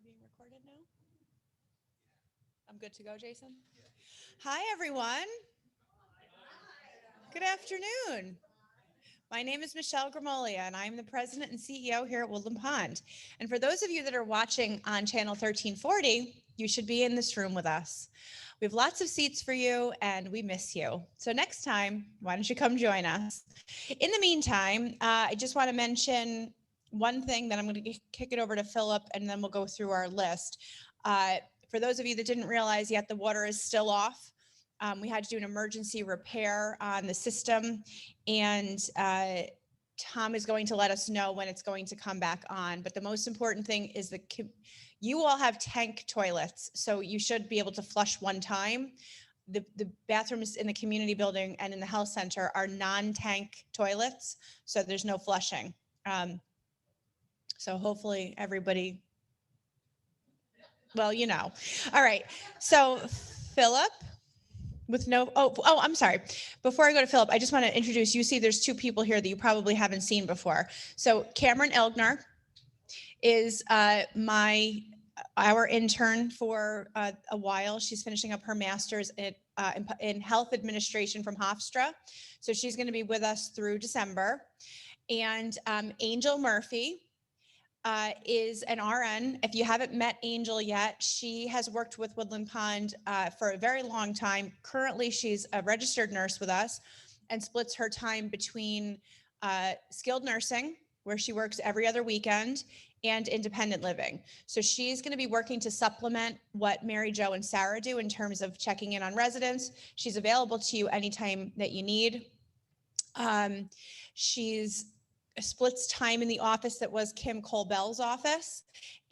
Being recorded now? I'm good to go, Jason? Hi, everyone. Good afternoon. My name is Michelle Gramolia, and I'm the president and CEO here at Woodland Pond. And for those of you that are watching on channel 1340, you should be in this room with us. We have lots of seats for you, and we miss you. So next time, why don't you come join us? In the meantime, I just want to mention one thing, that I'm going to kick it over to Philip, and then we'll go through our list. For those of you that didn't realize yet, the water is still off. We had to do an emergency repair on the system, and Tom is going to let us know when it's going to come back on. But the most important thing is you all have tank toilets, so you should be able to flush one time. The bathrooms in the community building and in the health center are non-tank toilets, so there's no flushing. So hopefully everybody, well, you know. All right, so Philip. I'm sorry. Before I go to Philip, I just want to introduce, you see there's two people here that you probably haven't seen before. So Cameron Elgner is our intern for a while. She's finishing up her master's in health administration from Hofstra. So she's going to be with us through December. And Angel Murphy is an RN. If you haven't met Angel yet, she has worked with Woodland Pond for a very long time. Currently, she's a registered nurse with us and splits her time between skilled nursing, where she works every other weekend, and independent living. So she's going to be working to supplement what Mary Jo and Sarah do in terms of checking in on residents. She's available to you anytime that you need. She's splits time in the office that was Kim Colbell's office.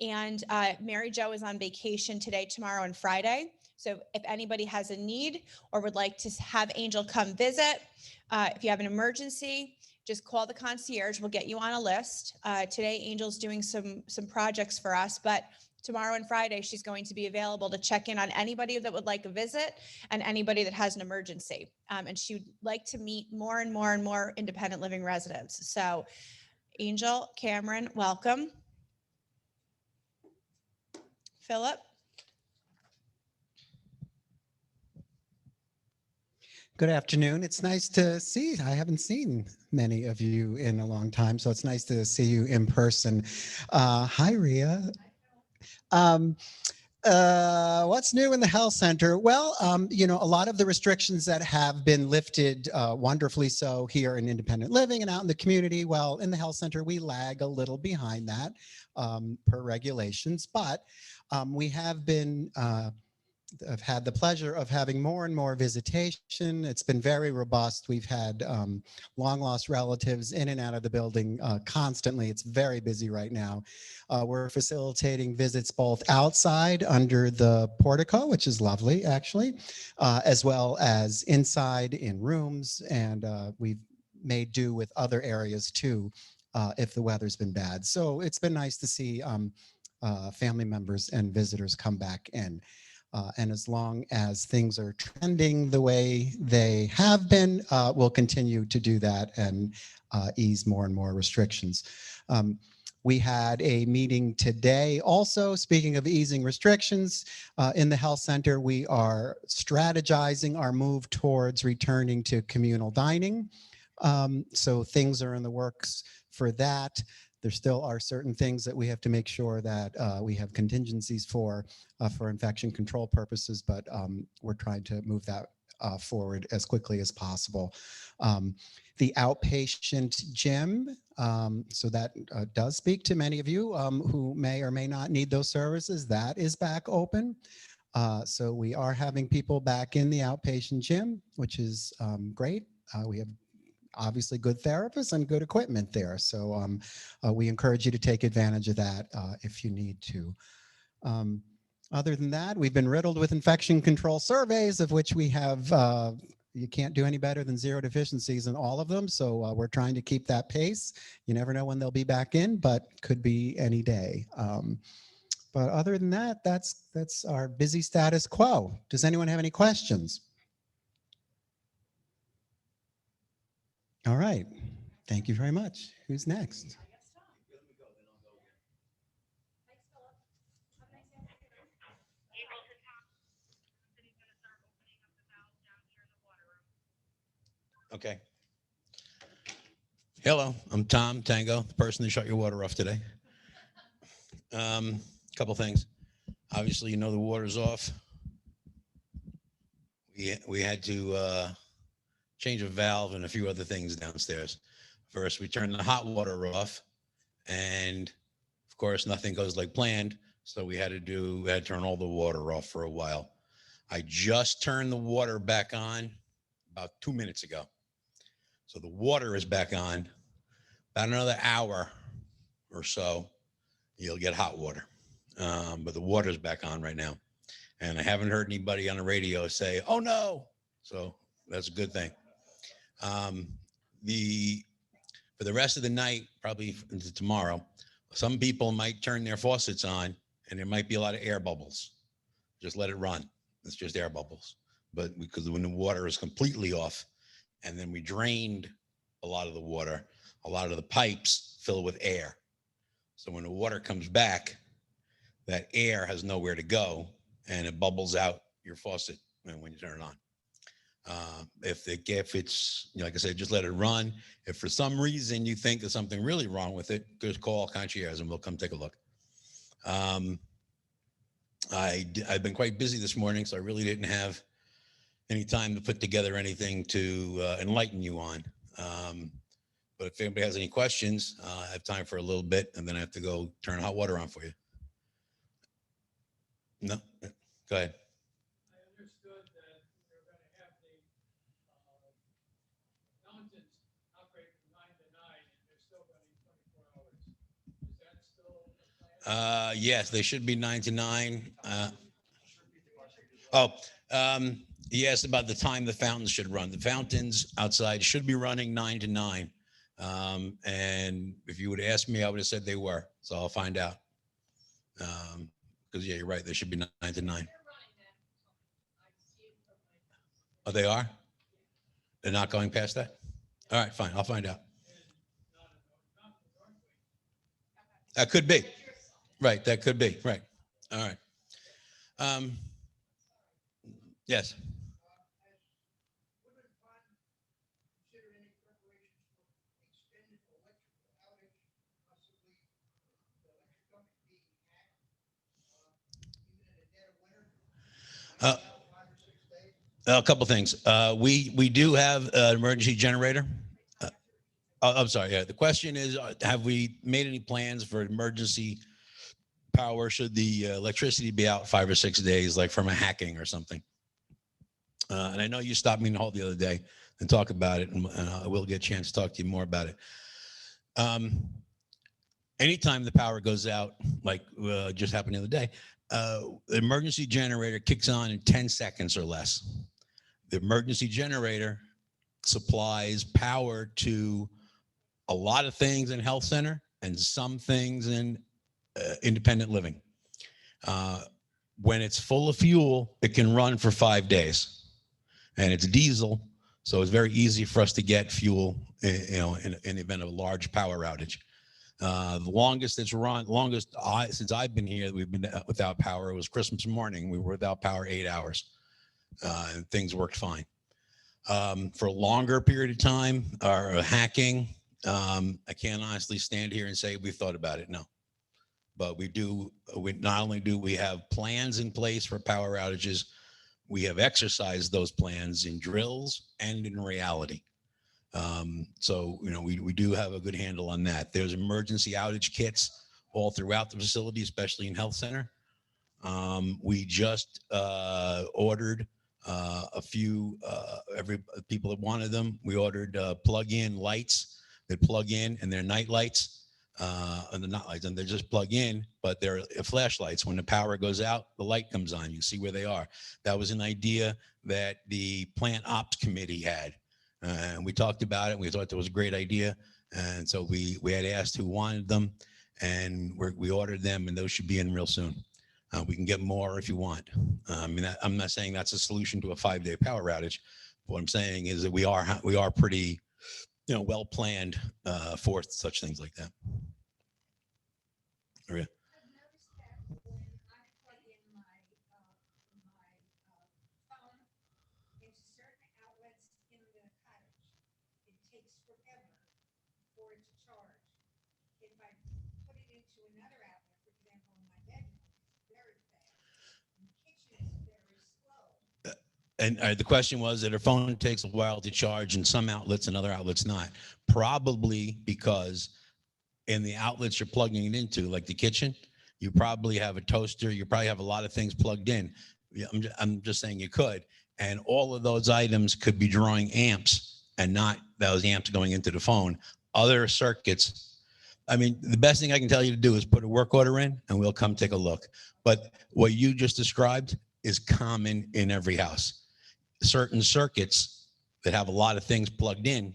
And Mary Jo is on vacation today, tomorrow, and Friday. So if anybody has a need or would like to have Angel come visit, if you have an emergency, just call the concierge. We'll get you on a list. Today, Angel's doing some projects for us, but tomorrow and Friday, she's going to be available to check in on anybody that would like a visit and anybody that has an emergency. And she would like to meet more and more and more independent living residents. So Angel, Cameron, welcome. Philip. Good afternoon. It's nice to see. I haven't seen many of you in a long time, so it's nice to see you in person. Hi, Ria. What's new in the health center? Well, a lot of the restrictions that have been lifted wonderfully so here in independent living and out in the community, well, in the health center, we lag a little behind that per regulations, but we have been I've had the pleasure of having more and more visitation. It's been very robust. We've had long lost relatives in and out of the building constantly. It's very busy right now. We're facilitating visits both outside under the portico, which is lovely actually, as well as inside in rooms. And we've made do with other areas too, if the weather's been bad. So it's been nice to see family members and visitors come back in. And as long as things are trending the way they have been, we'll continue to do that and ease more and more restrictions. We had a meeting today also, speaking of easing restrictions, in the health center, we are strategizing our move towards returning to communal dining. So things are in the works for that. There still are certain things that we have to make sure that we have contingencies for infection control purposes, but we're trying to move that forward as quickly as possible. The outpatient gym, so that does speak to many of you who may or may not need those services, that is back open. So we are having people back in the outpatient gym, which is great. We have obviously good therapists and good equipment there. So we encourage you to take advantage of that if you need to. Other than that, we've been riddled with infection control surveys, of which we have, you can't do any better than zero deficiencies in all of them. So we're trying to keep that pace. You never know when they'll be back in, but could be any day. But other than that, that's our busy status quo. Does anyone have any questions? All right. Thank you very much. Who's next? Okay. Hello, I'm Tom Tango, the person that shut your water off today. Couple things. Obviously, you know the water's off. We had to change a valve and a few other things downstairs. First, we turned the hot water off, and of course, nothing goes like planned. So we had to turn all the water off for a while. I just turned the water back on about 2 minutes ago. So the water is back on. About another hour or so, you'll get hot water. But the water's back on right now. And I haven't heard anybody on the radio say, oh no. So that's a good thing. Um, the For the rest of the night, probably into tomorrow, some people might turn their faucets on and there might be a lot of air bubbles. Just let it run. It's just air bubbles. But because when the water is completely off and then we drained a lot of the water, a lot of the pipes fill with air. So when the water comes back, that air has nowhere to go and it bubbles out your faucet when you turn it on. If it's, you know, like I said, just let it run. If for some reason you think there's something really wrong with it, just call concierge and we'll come take a look. I've been quite busy this morning, so I really didn't have any time to put together anything to enlighten you on. But if anybody has any questions, I have time for a little bit, and then I have to go turn hot water on for you. No, go ahead. I understood that we were going to have the fountains operate from 9 to 9, and they're still running 24 hours. Is that still the plan? Yes, they should be 9 to 9. Oh, he asked about the time the fountains should run. The fountains outside should be running 9 to 9. And if you would ask me, I would have said they were. So I'll find out. Because, yeah, you're right. They should be 9 to 9. Oh, they are? They're not going past that? All right, fine. I'll find out. That could be. Right. That could be. Right. All right. Yes. A couple things. We do have an emergency generator. I'm sorry. Yeah. The question is, have we made any plans for emergency power should the electricity be out 5 or 6 days, like from a hacking or something? And I know you stopped me in the hall the other day and talk about it, and I will get a chance to talk to you more about it. Anytime the power goes out, like just happened the other day, the emergency generator kicks on in 10 seconds or less. The emergency generator supplies power to a lot of things in health center and some things in independent living. When it's full of fuel, it can run for 5 days, and it's diesel, so it's very easy for us to get fuel, in the event of a large power outage. The longest it's run, since I've been here, we've been without power. It was Christmas morning. We were without power 8 hours, and things worked fine. For a longer period of time, or hacking, I can't honestly stand here and say we've thought about it. No, but we do. Not only do we have plans in place for power outages, we have exercised those plans in drills and in reality. So, we do have a good handle on that. There's emergency outage kits all throughout the facility, especially in health center. We just ordered a few, people that wanted them. We ordered plug-in lights that plug in, and they're night lights. And they're not lights, and they're just plug in, but they're flashlights. When the power goes out, the light comes on. You see where they are. That was an idea that the plant ops committee had. And we talked about it. And we thought that was a great idea. And so we had asked who wanted them, and we ordered them, and those should be in real soon. We can get more if you want. I'm not saying that's a solution to a 5-day power outage. What I'm saying is that we are pretty, well planned for such things like that. Yeah. I've noticed that when I plug in my phone into certain outlets in the cottage, forever for it to charge. If I put it into another outlet, for example, in my bedroom, it's very fast. In the kitchen, it's very slow. And the question was that her phone takes a while to charge in some outlets and other outlets not. Probably because in the outlets you're plugging it into, like the kitchen, you probably have a toaster, you probably have a lot of things plugged in. Yeah, I'm just saying you could. And all of those items could be drawing amps and not those amps going into the phone. Other circuits, I mean, the best thing I can tell you to do is put a work order in and we'll come take a look. But what you just described is common in every house. Certain circuits that have a lot of things plugged in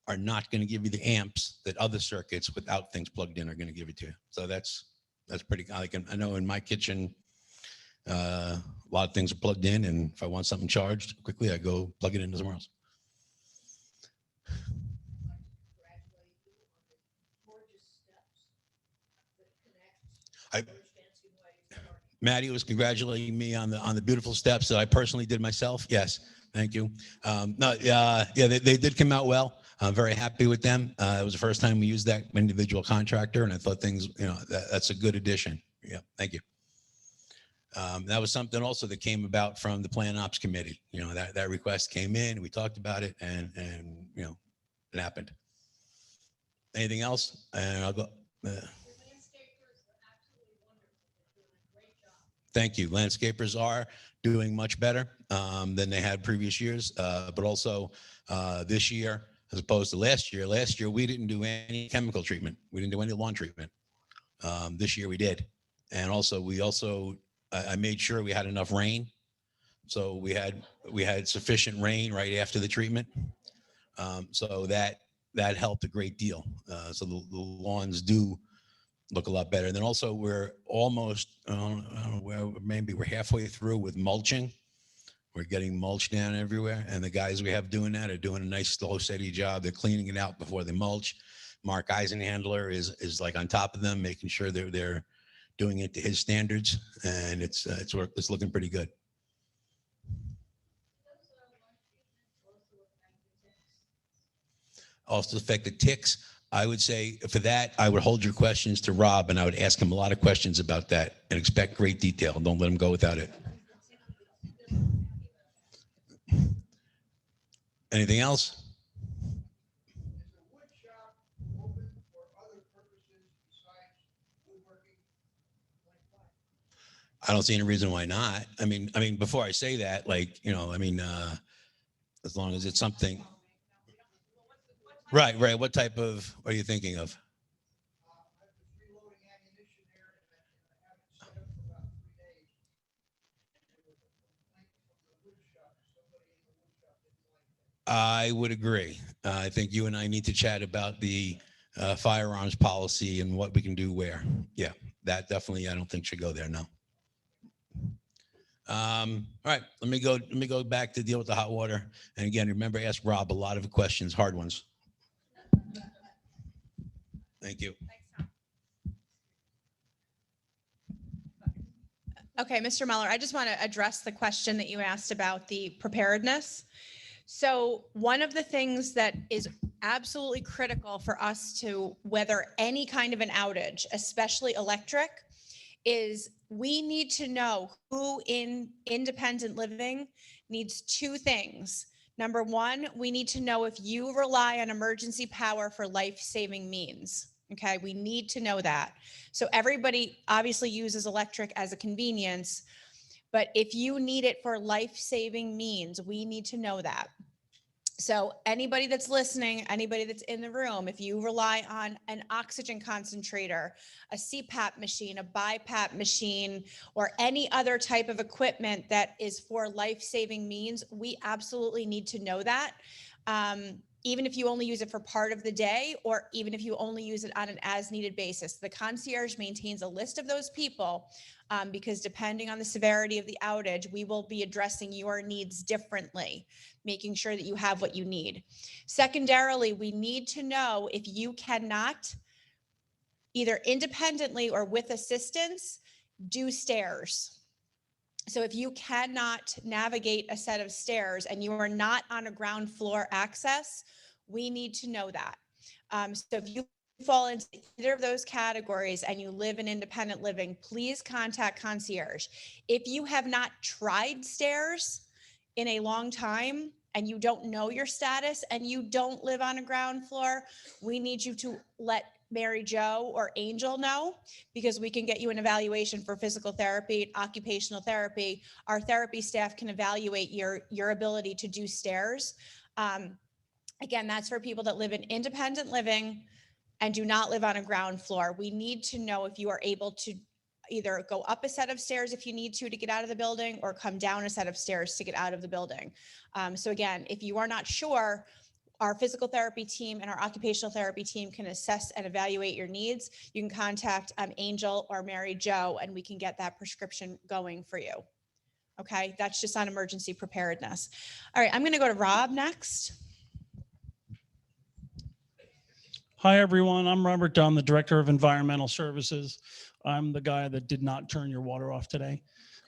are not going to give you the amps that other circuits without things plugged in are going to give it to you. So that's pretty, I know in my kitchen, a lot of things are plugged in, and if I want something charged quickly, I go plug it into somewhere else. Maddie was congratulating me on the beautiful steps that I personally did myself. Yes, thank you. Yeah, they did come out well. I'm very happy with them. It was the first time we used that individual contractor, and I thought things, that's a good addition. Yeah, thank you. That was something also that came about from the Plan Ops Committee. That request came in, we talked about it, and it happened. Anything else? And I'll go. Thank you. Landscapers are doing much better than they had previous years, but also this year, as opposed to last year. Last year, we didn't do any chemical treatment. We didn't do any lawn treatment. This year we did. And also, I made sure we had enough rain. So we had sufficient rain right after the treatment. So that helped a great deal. So the lawns do look a lot better. And then also we're almost, I don't know, maybe we're halfway through with mulching. We're getting mulch down everywhere. And the guys we have doing that are doing a nice, slow, steady job. They're cleaning it out before they mulch. Mark Eisenhandler is like on top of them, making sure they're doing it to his standards. And it's looking pretty good. Also affect the ticks. I would say for that, I would hold your questions to Rob and I would ask him a lot of questions about that and expect great detail. Don't let him go without it. Anything else? Is the wood shop open for other purposes besides woodworking? I don't see any reason why not. I mean, before I say that, as long as it's something. Right. What type of, are you thinking of? I was reloading ammunition there and I haven't set up for about 3 days. There was a complaint from the wood shop. Somebody in the wood shop didn't like that. I would agree. I think you and I need to chat about the firearms policy and what we can do where. Yeah, that definitely I don't think should go there. No. All right, let me go back to deal with the hot water. And again, remember, ask Rob a lot of questions, hard ones. Thank you. Okay, Mr. Muller, I just want to address the question that you asked about the preparedness. So one of the things that is absolutely critical for us to weather any kind of an outage, especially electric, is we need to know who in independent living needs two things. Number one, we need to know if you rely on emergency power for life-saving means. Okay, we need to know that. So everybody obviously uses electric as a convenience, but if you need it for life-saving means, we need to know that. So anybody that's listening, anybody that's in the room, if you rely on an oxygen concentrator, a CPAP machine, a BiPAP machine, or any other type of equipment that is for life-saving means, we absolutely need to know that. Even if you only use it for part of the day, or even if you only use it on an as-needed basis. The concierge maintains a list of those people because depending on the severity of the outage, we will be addressing your needs differently, making sure that you have what you need. Secondarily, we need to know if you cannot, either independently or with assistance, do stairs. So if you cannot navigate a set of stairs and you are not on a ground floor access, We need to know that. So if you fall into either of those categories and you live in independent living, please contact concierge. If you have not tried stairs in a long time and you don't know your status and you don't live on a ground floor, we need you to let Mary Jo or Angel know, because we can get you an evaluation for physical therapy, occupational therapy. Our therapy staff can evaluate your ability to do stairs. Again, that's for people that live in independent living and do not live on a ground floor. We need to know if you are able to either go up a set of stairs if you need to get out of the building, or come down a set of stairs to get out of the building. So again, if you are not sure, our physical therapy team and our occupational therapy team can assess and evaluate your needs. You can contact Angel or Mary Jo, and we can get that prescription going for you. Okay, that's just on emergency preparedness. All right, I'm going to go to Rob next. Hi, everyone. I'm Robert Dunn, the Director of Environmental Services. I'm the guy that did not turn your water off today.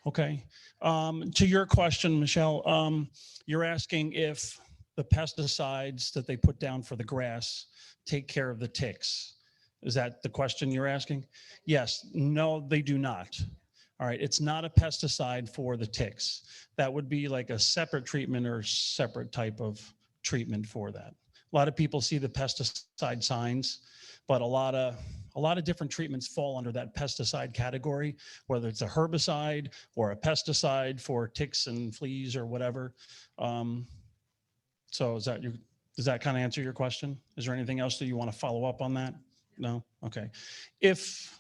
Okay. To your question, Michelle, you're asking if the pesticides that they put down for the grass take care of the ticks. Is that the question you're asking? Yes. No, they do not. All right. It's not a pesticide for the ticks. That would be like a separate treatment or separate type of treatment for that. A lot of people see the pesticide signs, but a lot of different treatments fall under that pesticide category, whether it's a herbicide or a pesticide for ticks and fleas or whatever. So does that kind of answer your question? Is there anything else that you want to follow up on that? No? Okay. If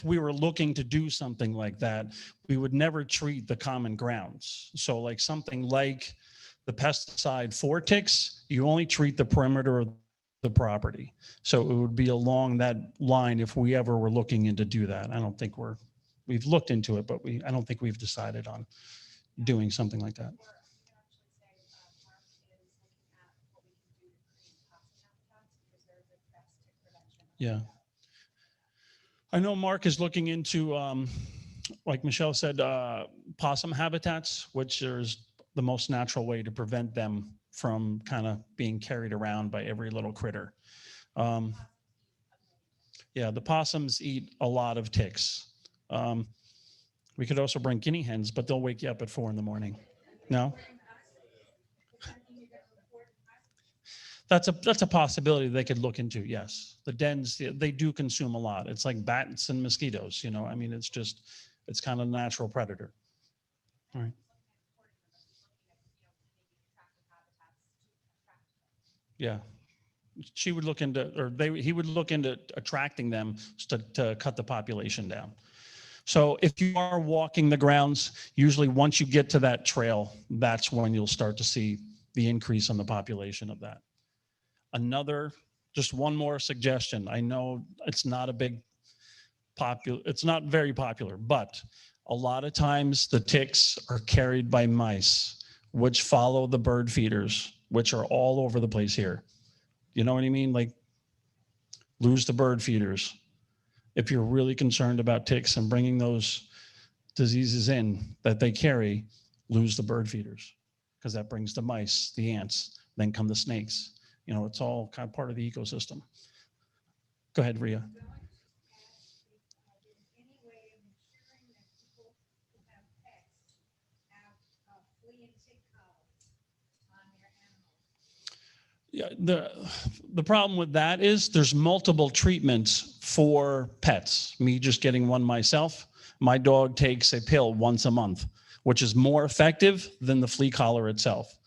we were looking to do something like that, we would never treat the common grounds. So like something like the pesticide for ticks, you only treat the perimeter of the property. So it would be along that line if we ever were looking into do that. I don't think we've looked into it, but I don't think we've decided on doing something like that. Yeah. I know Mark is looking into, like Michelle said, possum habitats, which is the most natural way to prevent them from kind of being carried around by every little critter. Yeah, the possums eat a lot of ticks. We could also bring guinea hens, but they'll wake you up at 4 a.m. No? That's a possibility they could look into. Yes, the dens, they do consume a lot. It's like bats and mosquitoes. You know, I mean, it's kind of a natural predator. All right. Yeah, she would look into, or he would look into attracting them to cut the population down. So if you are walking the grounds, usually once you get to that trail, that's when you'll start to see the increase in the population of that. Just one more suggestion. I know it's not it's not very popular, but a lot of times the ticks are carried by mice, which follow the bird feeders, which are all over the place here. You know what I mean? Like, lose the bird feeders. If you're really concerned about ticks and bringing those diseases in that they carry, lose the bird feeders, because that brings the mice, the ants, then come the snakes. You know, it's all kind of part of the ecosystem. Go ahead, Rhea. Yeah, the problem with that is there's multiple treatments for pets. Me just getting one myself. My dog takes a pill once a month, which is more effective than the flea collar itself.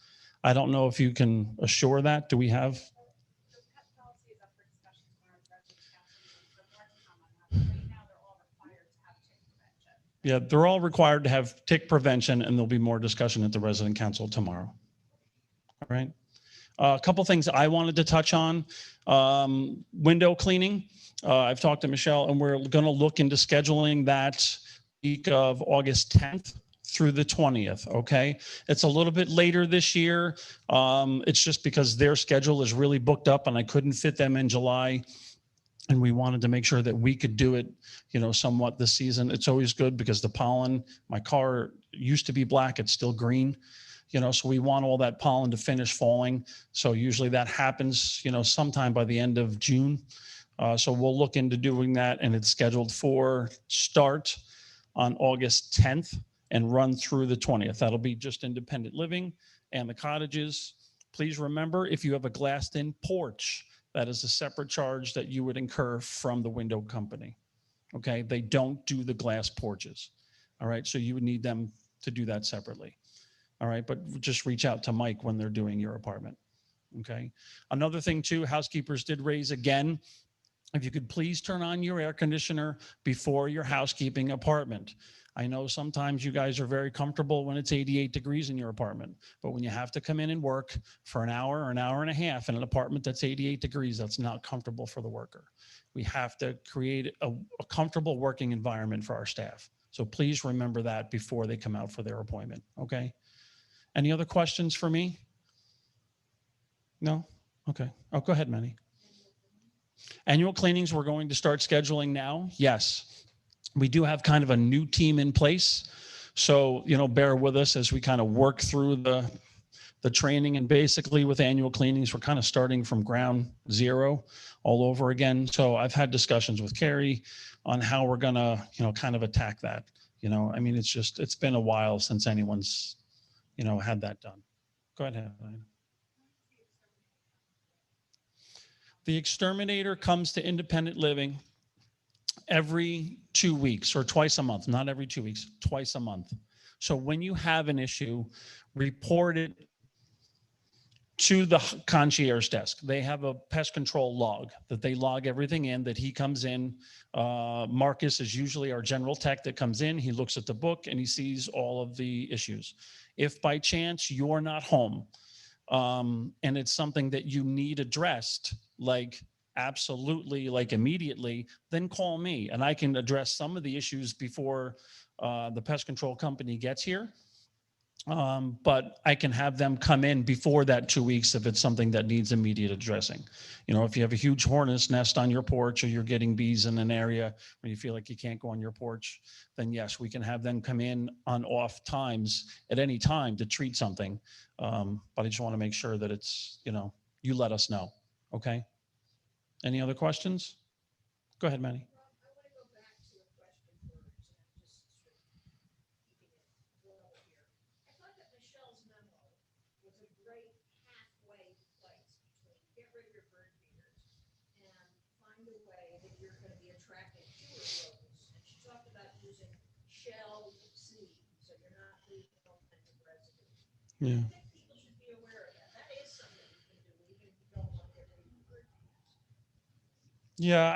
I don't know if you can assure that. Do we have? Yeah, they're all required to have tick prevention, and there'll be more discussion at the resident council tomorrow. All right. A couple things I wanted to touch on. Window cleaning. I've talked to Michelle, and we're going to look into scheduling that week of August 10th through the 20th. Okay. It's a little bit later this year. It's just because their schedule is really booked up and I couldn't fit them in July. And we wanted to make sure that we could do it, you know, somewhat this season. It's always good because the pollen, my car used to be black. It's still green. So we want all that pollen to finish falling. So usually that happens, sometime by the end of June. So we'll look into doing that, and it's scheduled for start on August 10th and run through the 20th. That'll be just independent living and the cottages. Please remember, if you have a glassed-in porch, that is a separate charge that you would incur from the window company. Okay, they don't do the glass porches. All right, so you would need them to do that separately. All right, but just reach out to Mike when they're doing your apartment. Okay, another thing too, housekeepers did raise again, if you could please turn on your air conditioner before your housekeeping apartment. I know sometimes you guys are very comfortable when it's 88 degrees in your apartment, but when you have to come in and work for an hour or an hour and a half in an apartment that's 88 degrees, that's not comfortable for the worker. We have to create a comfortable working environment for our staff. So please remember that before they come out for their appointment, okay? Any other questions for me? No? Okay. Oh, go ahead, Manny. Annual cleanings, we're going to start scheduling now. Yes. We do have kind of a new team in place. So, bear with us as we kind of work through the training. And basically with annual cleanings, we're kind of starting from ground zero all over again. So I've had discussions with Carrie on how we're going to, kind of attack that. It's been a while since anyone's, had that done. Go ahead. The exterminator comes to independent living every 2 weeks or twice a month, not every 2 weeks, twice a month. So when you have an issue, report it to the concierge desk. They have a pest control log that they log everything in, that he comes in. Marcus is usually our general tech that comes in. He looks at the book and he sees all of the issues. If by chance you're not home, and it's something that you need addressed, absolutely, immediately, then call me and I can address some of the issues before the pest control company gets here. But I can have them come in before that 2 weeks if it's something that needs immediate addressing. If you have a huge hornet's nest on your porch or you're getting bees in an area where you feel like you can't go on your porch, then yes, we can have them come in on off times at any time to treat something. But I just want to make sure that it's, you let us know. Okay. Any other questions? Go ahead, Manny. Rob, I want to go back to a question first, and I'm just sort of keeping it level here. I thought that Michelle's memo was a great halfway place between get rid of your bird feeders and find a way that you're going to be attracting fewer rodents. And she talked about using shelled seed, so you're not leaving all kinds of residue. Yeah. I think people should be aware of that. That is something you can do, even if you don't want to get rid of your bird feeders. Yeah,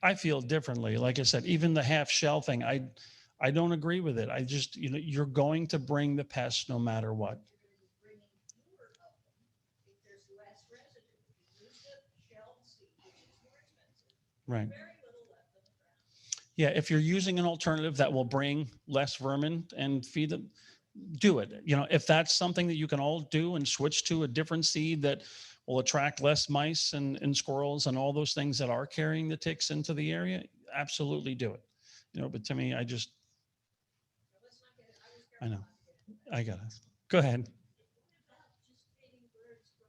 I feel differently. Like I said, even the half shell thing, I don't agree with it. I just, you're going to bring the pests no matter what. You're going to be bringing fewer of them if there's less residue. If you use the shelled seed, which is more expensive, Right. very little left on the ground. Yeah, if you're using an alternative that will bring less vermin and feed them, do it. If that's something that you can all do and switch to a different seed that will attract less mice and squirrels and all those things that are carrying the ticks into the area, absolutely do it. But to me, So let's not get it. I was I careful know. not to get it. I got it. Go ahead. What about just feeding birds from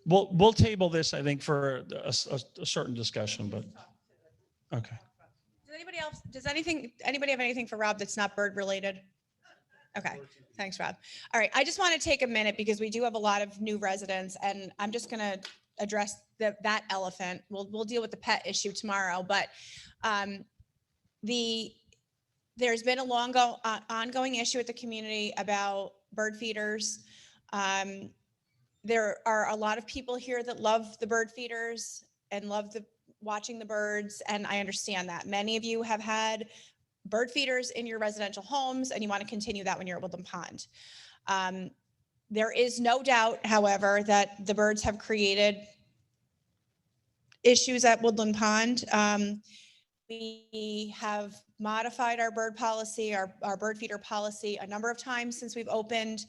the lever? We'll table this, I think, for a certain discussion, but okay. Does anybody have anything for Rob that's not bird related? Okay, thanks, Rob. All right, I just want to take a minute because we do have a lot of new residents, and I'm just going to address that elephant. We'll deal with the pet issue tomorrow, but there's been a ongoing issue with the community about bird feeders. There are a lot of people here that love the bird feeders and love watching the birds, and I understand that. Many of you have had bird feeders in your residential homes, and you want to continue that when you're at Woodland Pond. There is no doubt, however, that the birds have created issues at Woodland Pond. We have modified our bird policy, our bird feeder policy a number of times since we've opened.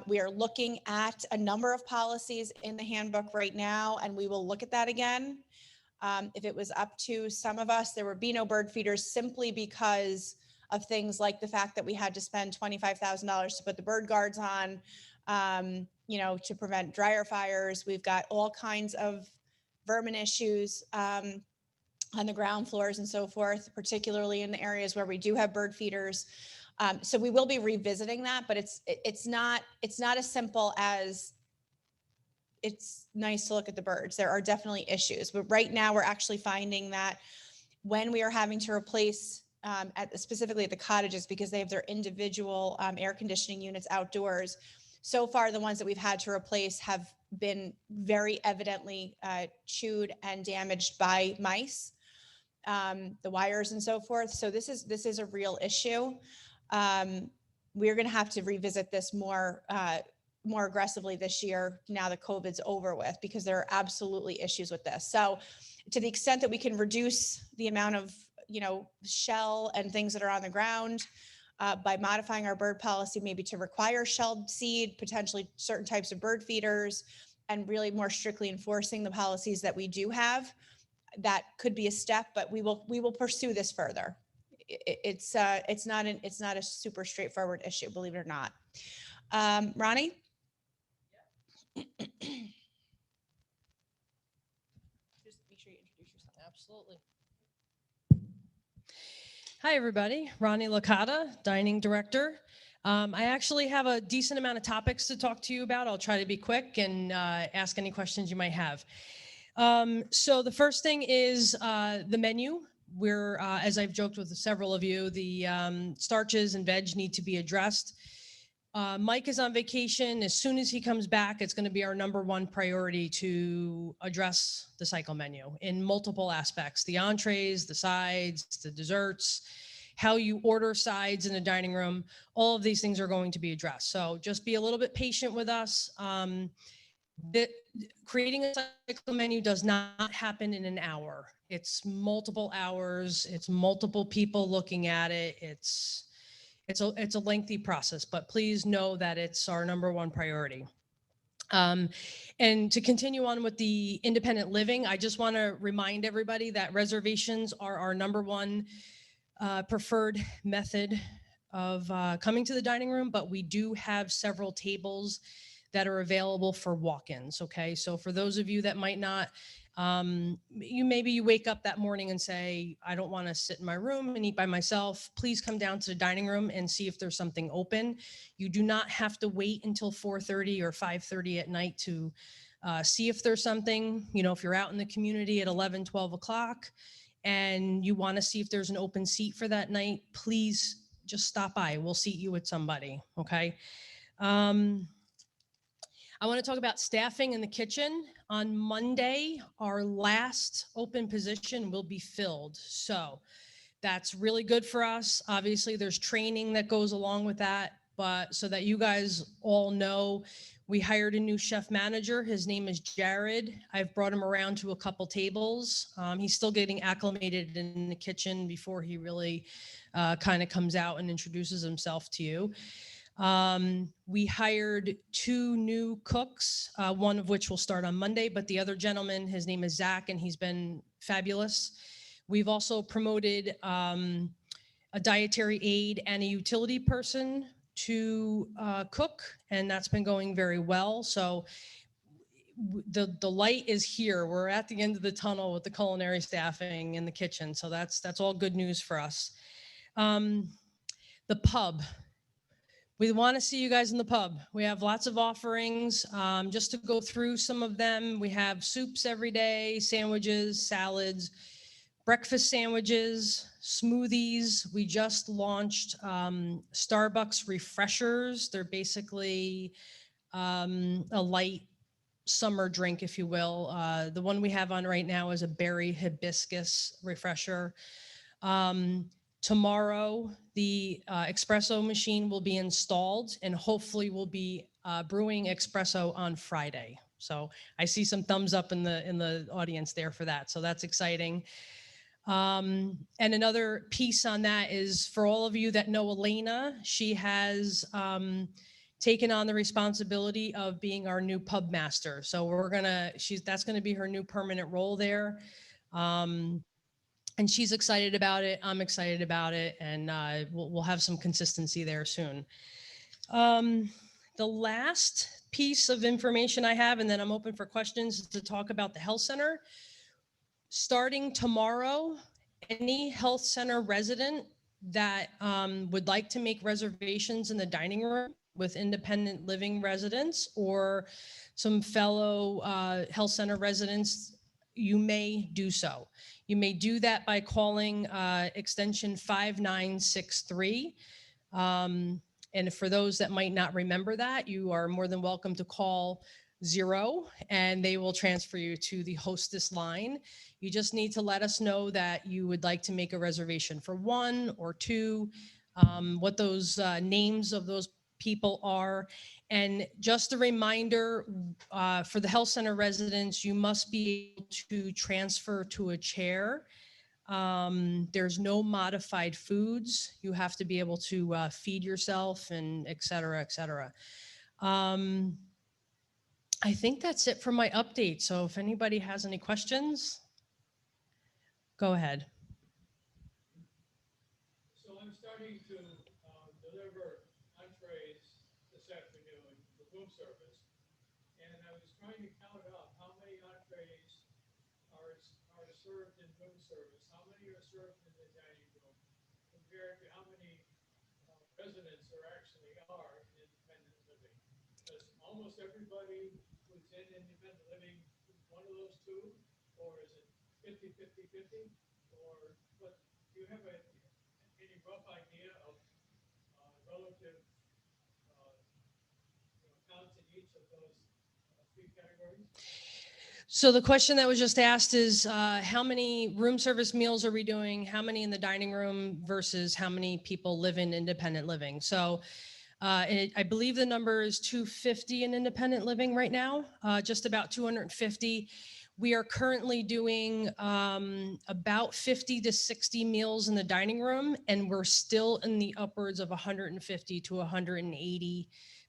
We are looking at a number of policies in the handbook right now, and we will look at that again. If it was up to some of us, there would be no bird feeders simply because of things like the fact that we had to spend $25,000 to put the bird guards on, to prevent dryer fires. We've got all kinds of vermin issues on the ground floors and so forth, particularly in the areas where we do have bird feeders. So we will be revisiting that, but it's not as simple as it's nice to look at the birds. There are definitely issues, but right now we're actually finding that when we are having to replace specifically at the cottages, because they have their individual air conditioning units outdoors. So far, the ones that we've had to replace have been very evidently chewed and damaged by mice, the wires and so forth. So this is a real issue. We're going to have to revisit this more aggressively this year now that COVID's over with, because there are absolutely issues with this. So to the extent that we can reduce the amount of shell and things that are on the ground by modifying our bird policy, maybe to require shelled seed, potentially certain types of bird feeders, and really more strictly enforcing the policies that we do have, that could be a step. But we will pursue this further. It's not a super straightforward issue, believe it or not. Ronnie? Just make sure you introduce yourself. Absolutely. Hi, everybody. Ronnie Licata, Dining Director. I actually have a decent amount of topics to talk to you about. I'll try to be quick and ask any questions you might have. So the first thing is the menu. We're, as I've joked with several of you, the starches and veg need to be addressed. Mike is on vacation. As soon as he comes back, it's going to be our #1 priority to address the cycle menu in multiple aspects: the entrees, the sides, the desserts, how you order sides in a dining room. All of these things are going to be addressed. So just be a little bit patient with us. Creating a cycle menu does not happen in an hour. It's multiple hours. It's multiple people looking at it. It's a lengthy process, but please know that it's our #1 priority. And to continue on with the independent living, I just want to remind everybody that reservations are our #1 preferred method of coming to the dining room, but we do have several tables that are available for walk-ins. Okay, so for those of you that might not, maybe you wake up that morning and say, I don't want to sit in my room and eat by myself. Please come down to the dining room and see if there's something open. You do not have to wait until 4:30 or 5:30 at night to see if there's something. If you're out in the community at 11, 12 o'clock and you want to see if there's an open seat for that night, please just stop by. We'll seat you with somebody. Okay. I want to talk about staffing in the kitchen. On Monday, our last open position will be filled. So that's really good for us. Obviously, there's training that goes along with that, but so that you guys all know, we hired a new chef manager. His name is Jared. I've brought him around to a couple tables. He's still getting acclimated in the kitchen before he really kind of comes out and introduces himself to you. We hired 2 new cooks, one of which will start on Monday, but the other gentleman, his name is Zach, and he's been fabulous. We've also promoted a dietary aide and a utility person to cook, and that's been going very well. So the light is here. We're at the end of the tunnel with the culinary staffing in the kitchen. So that's all good news for us. The pub. We want to see you guys in the pub. We have lots of offerings. Just to go through some of them, we have soups every day, sandwiches, salads, breakfast sandwiches, smoothies. We just launched Starbucks refreshers. They're basically a light summer drink, if you will. The one we have on right now is a berry hibiscus refresher. Tomorrow, the espresso machine will be installed, and hopefully we'll be brewing espresso on Friday. So I see some thumbs up in the audience there for that. So that's exciting. And another piece on that is for all of you that know Elena, she has taken on the responsibility of being our new pub master. So that's gonna be her new permanent role there. And she's excited about it. I'm excited about it. And we'll have some consistency there soon. The last piece of information I have, and then I'm open for questions, is to talk about the health center. Starting tomorrow, any health center resident that would like to make reservations in the dining room with independent living residents or some fellow health center residents, you may do so. You may do that by calling extension 5963. And for those that might not remember that, you are more than welcome to call 0 and they will transfer you to the hostess line. You just need to let us know that you would like to make a reservation for 1 or 2, what those names of those people are. And just a reminder, for the health center residents, you must be able to transfer to a chair. There's no modified foods. You have to be able to feed yourself and et cetera, et cetera. I think that's it for my update. So if anybody has any questions, go ahead. So I'm starting to deliver entrees this afternoon, the room service, and I was trying to count up how many entrees are served in room service, how many are served in the dining room, compared to how many residents there actually are in independent living. Because almost everybody who's in independent living is one of those two, or is it 50-50-50? Or what, do you have any rough idea of relative counts in each of those 3 categories? So the question that was just asked is how many room service meals are we doing? How many in the dining room versus how many people live in independent living? So I believe the number is 250 in independent living right now, just about 250. We are currently doing about 50 to 60 meals in the dining room, and we're still in the upwards of 150 to 180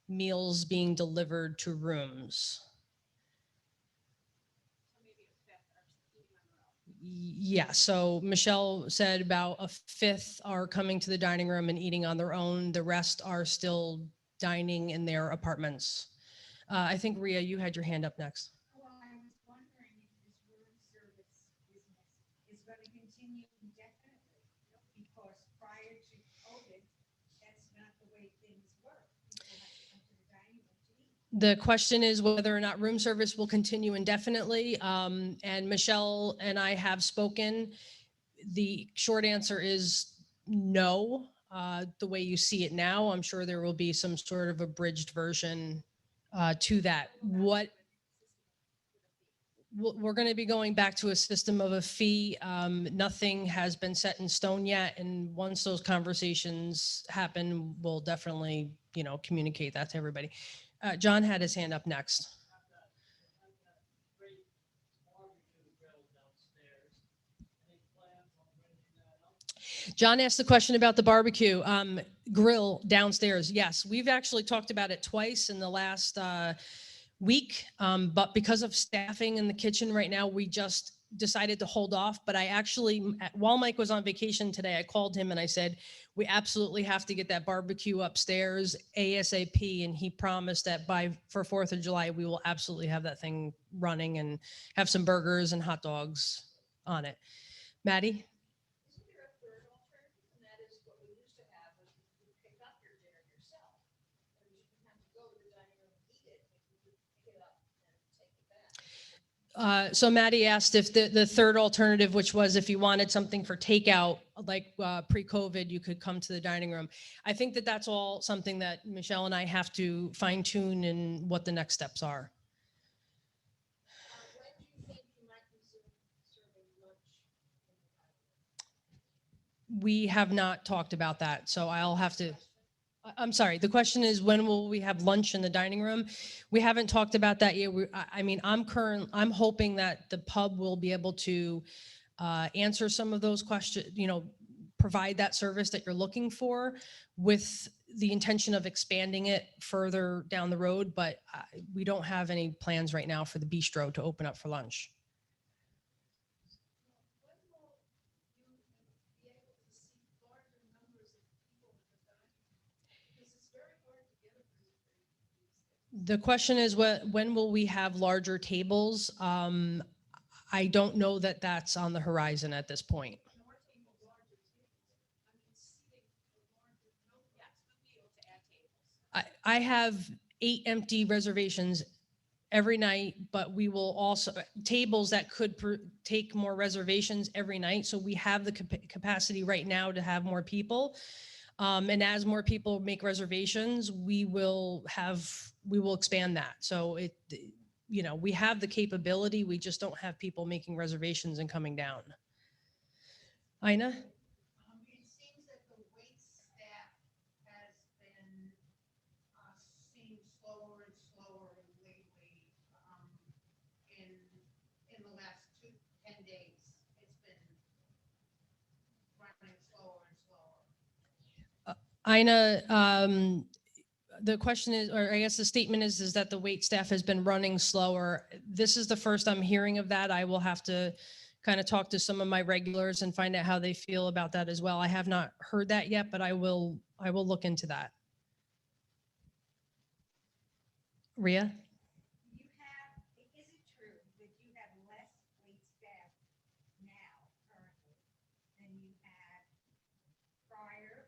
meals being delivered to rooms. Yeah, so Michelle said about a fifth are coming to the dining room and eating on their own. The rest are still dining in their apartments. I think Rhea, you had your hand up next. Well, I was wondering if this room service business is going to continue indefinitely, because prior to COVID, that's not the way things were. People have to come to the dining room to eat. The question is whether or not room service will continue indefinitely. And Michelle and I have spoken. The short answer is no. The way you see it now, I'm sure there will be some sort of abridged version to that. What we're going to be going back to a system of a fee. Nothing has been set in stone yet, and once those conversations happen, we'll definitely, communicate that to everybody. John had his hand up next. John asked the question about the barbecue grill downstairs. Yes, we've actually talked about it twice in the last week, but because of staffing in the kitchen right now, we just decided to hold off. But I actually, while Mike was on vacation today, I called him and I said, we absolutely have to get that barbecue upstairs ASAP. And he promised that for 4th of July, we will absolutely have that thing running and have some burgers and hot dogs on it. Maddie? Isn't there a third alternative? And that is what we used to have, was you pick up your dinner yourself. And you didn't have to go to the dining room and eat it. You could pick it up and take it back. So Maddie asked if the third alternative, which was if you wanted something for takeout, like pre-COVID, you could come to the dining room. I think that that's all something that Michelle and I have to fine tune in what the next steps are. When do you think you might consider serving lunch in the dining room? We have not talked about that, so I'll have to. I'm sorry. The question is, when will we have lunch in the dining room? We haven't talked about that yet. I'm hoping that the pub will be able to answer some of those questions, provide that service that you're looking for, with the intention of expanding it further down the road. But we don't have any plans right now for the bistro to open up for lunch. When will you The question is, when will we have larger tables? I don't know that that's on the horizon at this point. I have 8 empty reservations every night, but we will also tables that could take more reservations every night. So we have the capacity right now to have more people. And as more people make reservations, we will expand that. So we have the capability. We just don't have people making reservations and coming down. Ina? It seems that the wait staff has been seeing slower and slower lately. In the last 10 days, it's been running slower and slower. Ina, the question is, or I guess the statement is that the wait staff has been running slower. This is the first I'm hearing of that. I will have to kind of talk to some of my regulars and find out how they feel about that as well. I have not heard that yet, but I will look into that. Rhea? Is it true that you have less wait staff now currently than you had prior?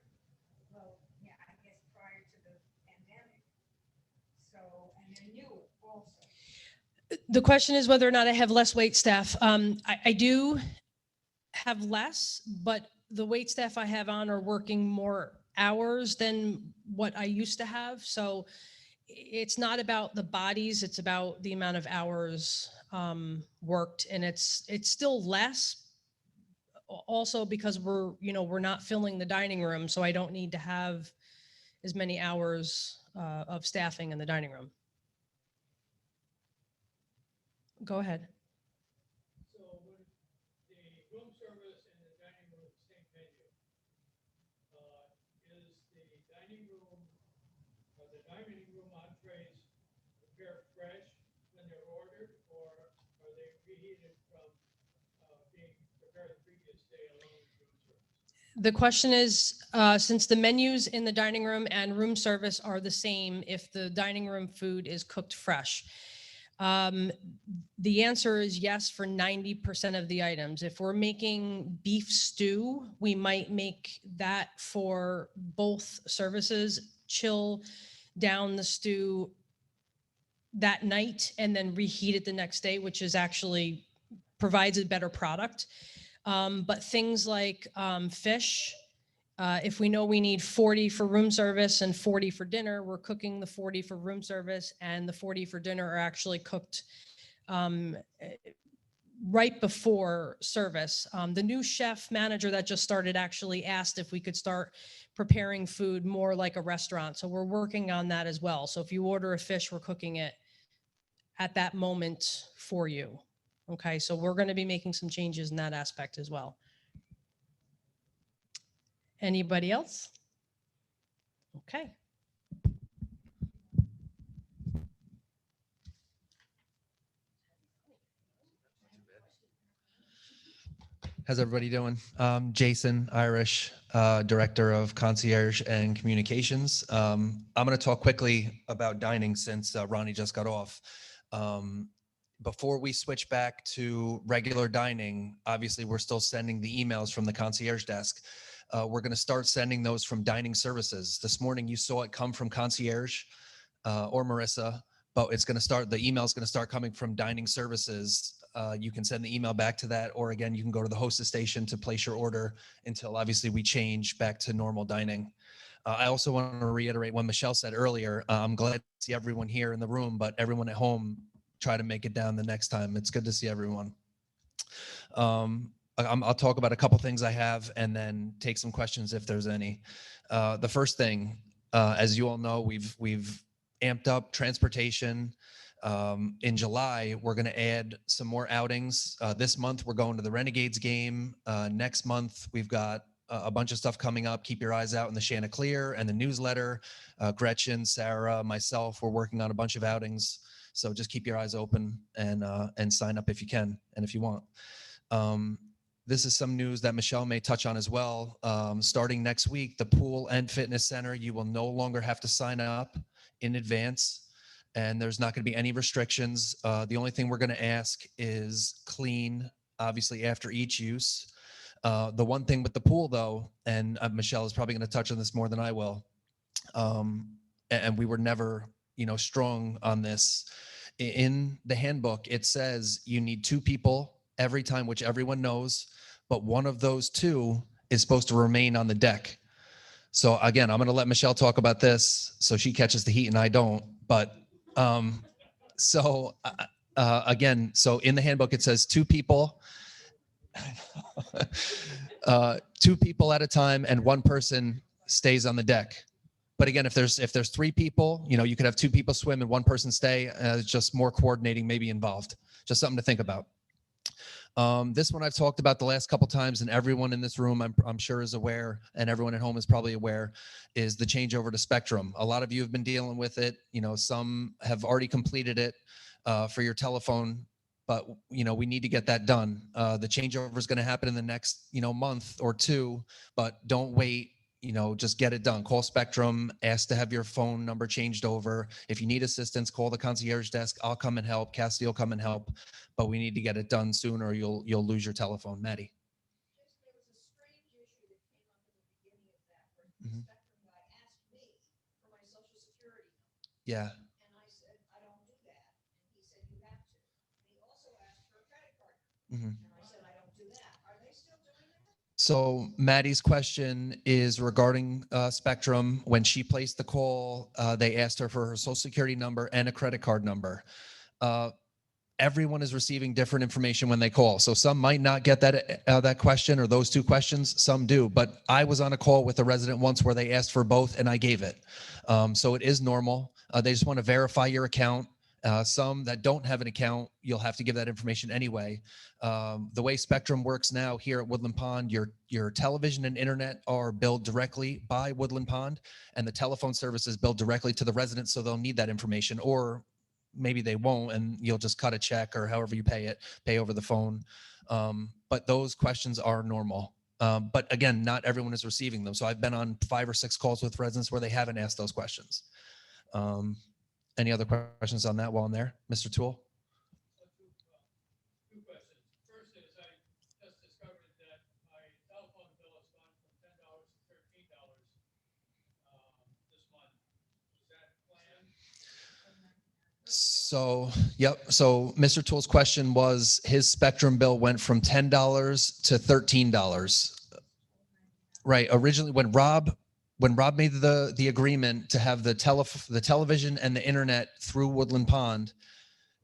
Well, yeah, I guess prior to the pandemic. So, and they're new also. The question is whether or not I have less wait staff. I do have less, but the wait staff I have on are working more hours than what I used to have. So it's not about the bodies, it's about the amount of hours worked, and it's still less. Also because we're not filling the dining room, so I don't need to have as many hours of staffing in the dining room. Go ahead. So when the room service and the dining room, same menu, is the dining room, or the dining room entrees prepared fresh when they're ordered, or are they reheated from being prepared the previous day along with room service? The question is, since the menus in the dining room and room service are the same, if the dining room food is cooked fresh. The answer is yes for 90% of the items. If we're making beef stew, we might make that for both services, chill down the stew that night and then reheat it the next day, which is actually provides a better product. But things like fish, if we know we need 40 for room service and 40 for dinner, we're cooking the 40 for room service, and the 40 for dinner are actually cooked right before service. The new chef manager that just started actually asked if we could start preparing food more like a restaurant. So we're working on that as well. So if you order a fish, we're cooking it at that moment for you. Okay, so we're going to be making some changes in that aspect as well. Anybody else? Okay. How's everybody doing? Jason Irish, Director of Concierge and Communications. I'm going to talk quickly about dining since Ronnie just got off. Before we switch back to regular dining, obviously we're still sending the emails from the concierge desk. We're going to start sending those from dining services. This morning you saw it come from concierge or Marissa, but it's going to start, the email is going to start coming from dining services. You can send the email back to that, or again, you can go to the hostess station to place your order until obviously we change back to normal dining. I also want to reiterate what Michelle said earlier. I'm glad to see everyone here in the room, but everyone at home, try to make it down the next time. It's good to see everyone. I'll talk about a couple things I have and then take some questions if there's any. The first thing, as you all know, we've amped up transportation. In July, we're going to add some more outings. This month, we're going to the Renegades game. Next month, we've got a bunch of stuff coming up. Keep your eyes out in the Chanticleer and the newsletter. Gretchen, Sarah, myself, we're working on a bunch of outings. So just keep your eyes open and sign up if you can and if you want. This is some news that Michelle may touch on as well. Starting next week, the pool and fitness center, you will no longer have to sign up in advance. and there's not going to be any restrictions. The only thing we're going to ask is clean, obviously after each use. The one thing with the pool though, and Michelle is probably going to touch on this more than I will, and we were never, strong on this. In the handbook, it says you need 2 people every time, which everyone knows, but one of those 2 is supposed to remain on the deck. So again, I'm going to let Michelle talk about this so she catches the heat and I don't. But again, so in the handbook, it says 2 people, 2 people at a time, and 1 person stays on the deck. But again, if there's 3 people, you could have 2 people swim and 1 person stay. It's just more coordinating maybe involved. Just something to think about. This one I've talked about the last couple times, and everyone in this room I'm sure is aware, and everyone at home is probably aware, is the changeover to Spectrum. A lot of you have been dealing with it. Some have already completed it for your telephone, but we need to get that done. The changeover is going to happen in the next month or 2, but don't wait. Just get it done. Call Spectrum, ask to have your phone number changed over. If you need assistance, call the concierge desk. I'll come and help. Cassidy will come and help, but we need to get it done soon or you'll lose your telephone. Maddie. There was a strange issue that came up at the beginning of that, where the Mhm. Spectrum guy asked me for my social security number. Yeah. And I said, I don't do that. And he said, you have to. And he also asked for a credit card number. Mhm. And I said, I don't do that. Are they still doing that? So Maddie's question is regarding Spectrum. When she placed the call, they asked her for her social security number and a credit card number. Everyone is receiving different information when they call. So some might not get that question or those 2 questions. Some do. But I was on a call with a resident once where they asked for both and I gave it. So it is normal. They just want to verify your account. Some that don't have an account, you'll have to give that information anyway. The way Spectrum works now here at Woodland Pond, your television and internet are billed directly by Woodland Pond, and the telephone service is billed directly to the residents, so they'll need that information, or maybe they won't, and you'll just cut a check or however you pay over the phone. But those questions are normal. But again, not everyone is receiving them. So I've been on 5 or 6 calls with residents where they haven't asked those questions. Any other questions on that while I'm there, Mr. Toole? So two questions. First is I just discovered that my telephone bill has gone from $10 to $13 this month. Was that planned? So, yep. So Mr. Toole's question was his Spectrum bill went from $10 to $13. Right. Originally, when Rob made the agreement to have the television and the internet through Woodland Pond,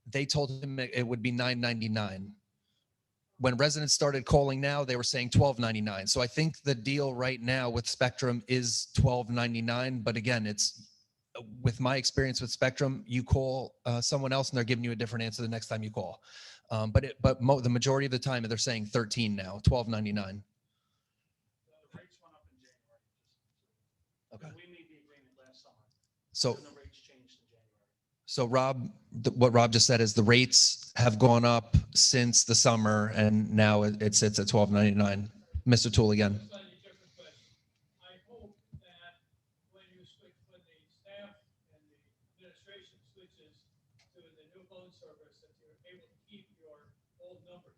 they told him it would be $9.99. When residents started calling now, they were saying $12.99. So I think the deal right now with Spectrum is $12.99. But again, it's with my experience with Spectrum, you call someone else and they're giving you a different answer the next time you call. But the majority of the time they're saying 13 now, $12.99. The rates went up in January. Okay. We made the agreement last summer. So, And the rates changed in January. so Rob, what Rob just said is the rates have gone up since the summer, and now it sits at $12.99. Mr. Toole again. Slightly different question. I hope that when the staff and the administration switches to the new phone service, that you're able to keep your old numbers.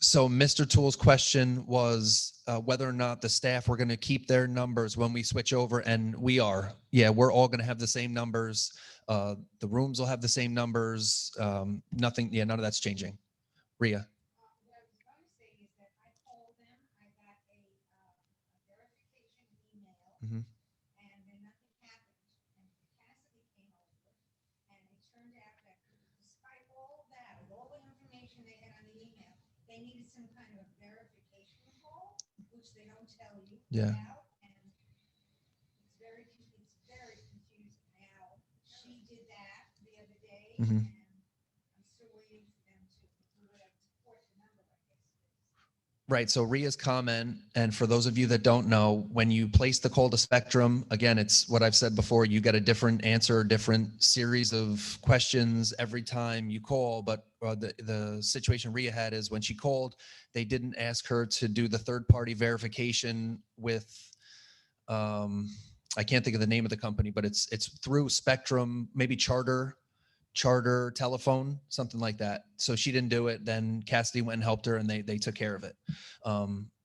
So Mr. Toole's question was whether or not the staff were going to keep their numbers when we switch over, and we are. Yeah, we're all going to have the same numbers. The rooms will have the same numbers. Nothing. Yeah, none of that's changing. Ria. What I was going to say is that I called them, I got a verification email, Mhm. and then nothing happened. And Cassidy came over, and it turned out that despite all that, of all the information they had on the email, they needed some kind of verification call, which they don't tell you Yeah. about, and it's very confusing now. She did that the other day, Mhm. and I'm still waiting for them to do whatever to port the number, I guess it is. Right. So Ria's comment, and for those of you that don't know, when you place the call to Spectrum, again, it's what I've said before, you get a different answer, different series of questions every time you call. But the situation Ria had is when she called, they didn't ask her to do the third-party verification with, I can't think of the name of the company, but it's through Spectrum, maybe Charter. charter telephone, something like that. So she didn't do it. Then Cassidy went and helped her, and they took care of it.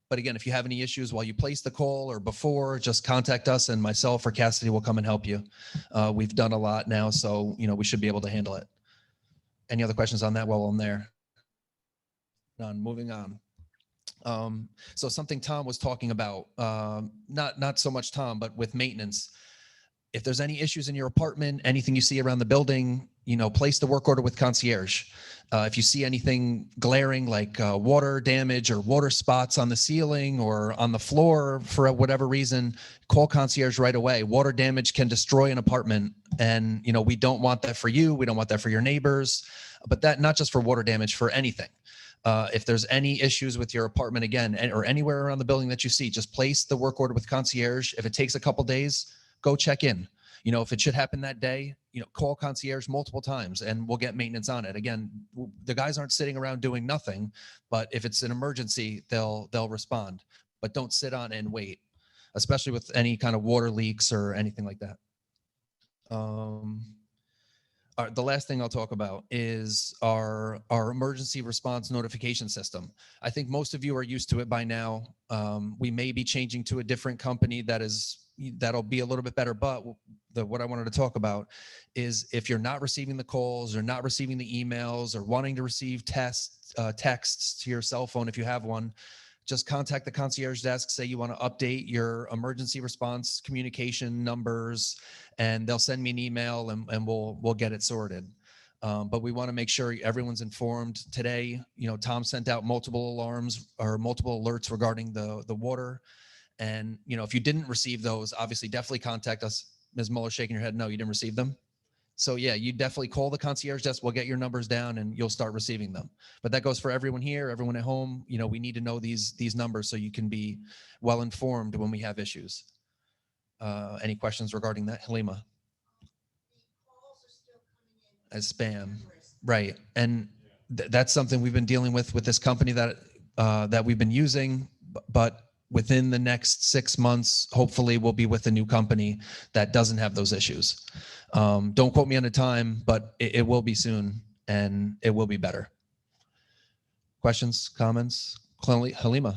But again, if you have any issues while you place the call or before, just contact us, and myself or Cassidy will come and help you. We've done a lot now, so we should be able to handle it. Any other questions on that while I'm there? None. Moving on. So something Tom was talking about, not so much Tom, but with maintenance. If there's any issues in your apartment, anything you see around the building, place the work order with concierge. If you see anything glaring like water damage or water spots on the ceiling or on the floor for whatever reason, call concierge right away. Water damage can destroy an apartment, and we don't want that for you. We don't want that for your neighbors, but that not just for water damage, for anything. If there's any issues with your apartment again, or anywhere around the building that you see, just place the work order with concierge. If it takes a couple days, go check in. If it should happen that day, call concierge multiple times and we'll get maintenance on it. Again, the guys aren't sitting around doing nothing, but if it's an emergency, they'll respond. But don't sit on and wait, especially with any kind of water leaks or anything like that. The last thing I'll talk about is our emergency response notification system. I think most of you are used to it by now. We may be changing to a different company that'll be a little bit better, but what I wanted to talk about is if you're not receiving the calls or not receiving the emails or wanting to receive texts to your cell phone, if you have one, just contact the concierge desk, say you want to update your emergency response communication numbers, and they'll send me an email and we'll get it sorted. But we want to make sure everyone's informed. Today, Tom sent out multiple alarms or multiple alerts regarding the water. And, if you didn't receive those, obviously definitely contact us. Ms. Muller shaking her head, no, you didn't receive them. So yeah, you definitely call the concierge desk. We'll get your numbers down and you'll start receiving them. But that goes for everyone here, everyone at home. We need to know these numbers so you can be well informed when we have issues. Any questions regarding that, Halima? As spam, right? And that's something we've been dealing with this company that we've been using, but within the next 6 months, hopefully we'll be with a new company that doesn't have those issues. Don't quote me on the time, but it will be soon and it will be better. Questions, comments? Halima? Going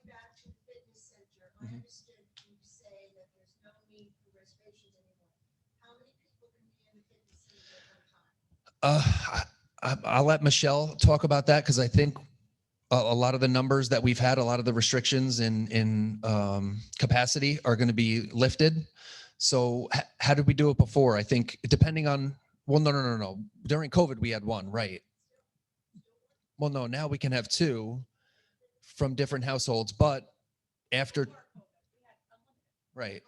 back to the fitness center, I understood you say that there's no need for reservations anymore. How many people can be in the fitness center at one time? I'll let Michelle talk about that because I think a lot of the numbers that we've had, a lot of the restrictions in capacity are going to be lifted. So how did we do it before? I think depending on, well, no. During COVID, we had one, right? Well, no, now we can have two from different households, but after, right.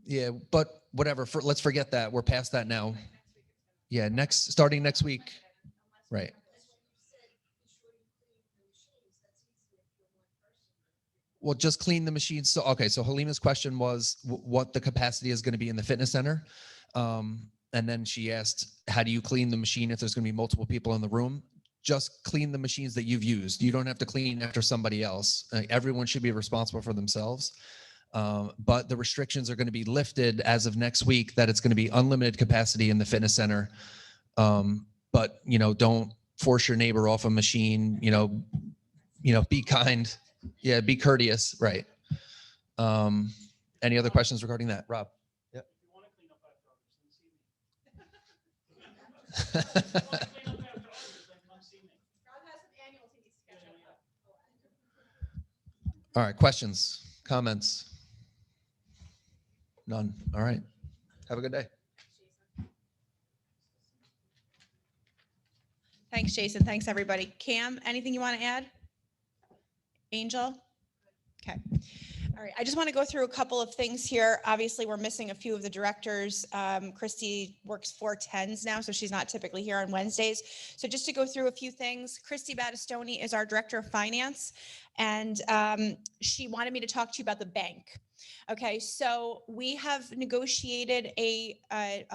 Yeah, but whatever, let's forget that. We're past that now. Yeah, starting next week. Right. Well, just clean the machines. So, okay. So Halima's question was what the capacity is going to be in the fitness center. And then she asked, how do you clean the machine if there's going to be multiple people in the room? Just clean the machines that you've used. You don't have to clean after somebody else. Everyone should be responsible for themselves. But the restrictions are going to be lifted as of next week, that it's going to be unlimited capacity in the fitness center. But, don't force your neighbor off a machine, be kind. Yeah, be courteous. Right. Any other questions regarding that, Rob? Yep. All right. Questions, comments? None. All right. Have a good day. Thanks, Jason. Thanks, everybody. Cam, anything you want to add? Angel? Okay. All right. I just want to go through a couple of things here. Obviously, we're missing a few of the directors. Christy works 4/10s now, so she's not typically here on Wednesdays. So just to go through a few things, Christy Battistoni is our Director of Finance, and she wanted me to talk to you about the bank. Okay, so we have negotiated a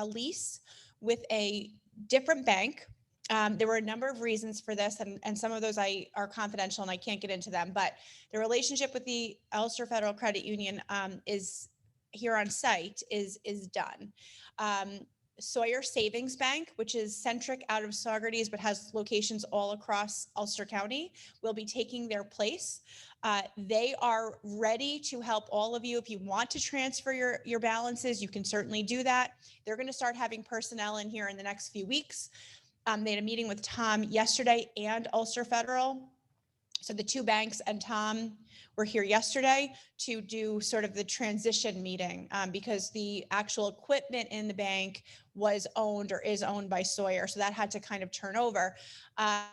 lease with a different bank. There were a number of reasons for this, and some of those are confidential and I can't get into them, but the relationship with the Ulster Federal Credit Union is here on site is done. Sawyer Savings Bank, which is centric out of Saugerties but has locations all across Ulster County, will be taking their place. They are ready to help all of you. If you want to transfer your balances, you can certainly do that. They're going to start having personnel in here in the next few weeks. They had a meeting with Tom yesterday and Ulster Federal. So the two banks and Tom were here yesterday to do sort of the transition meeting because the actual equipment in the bank was owned or is owned by Sawyer. So that had to kind of turn over. I'm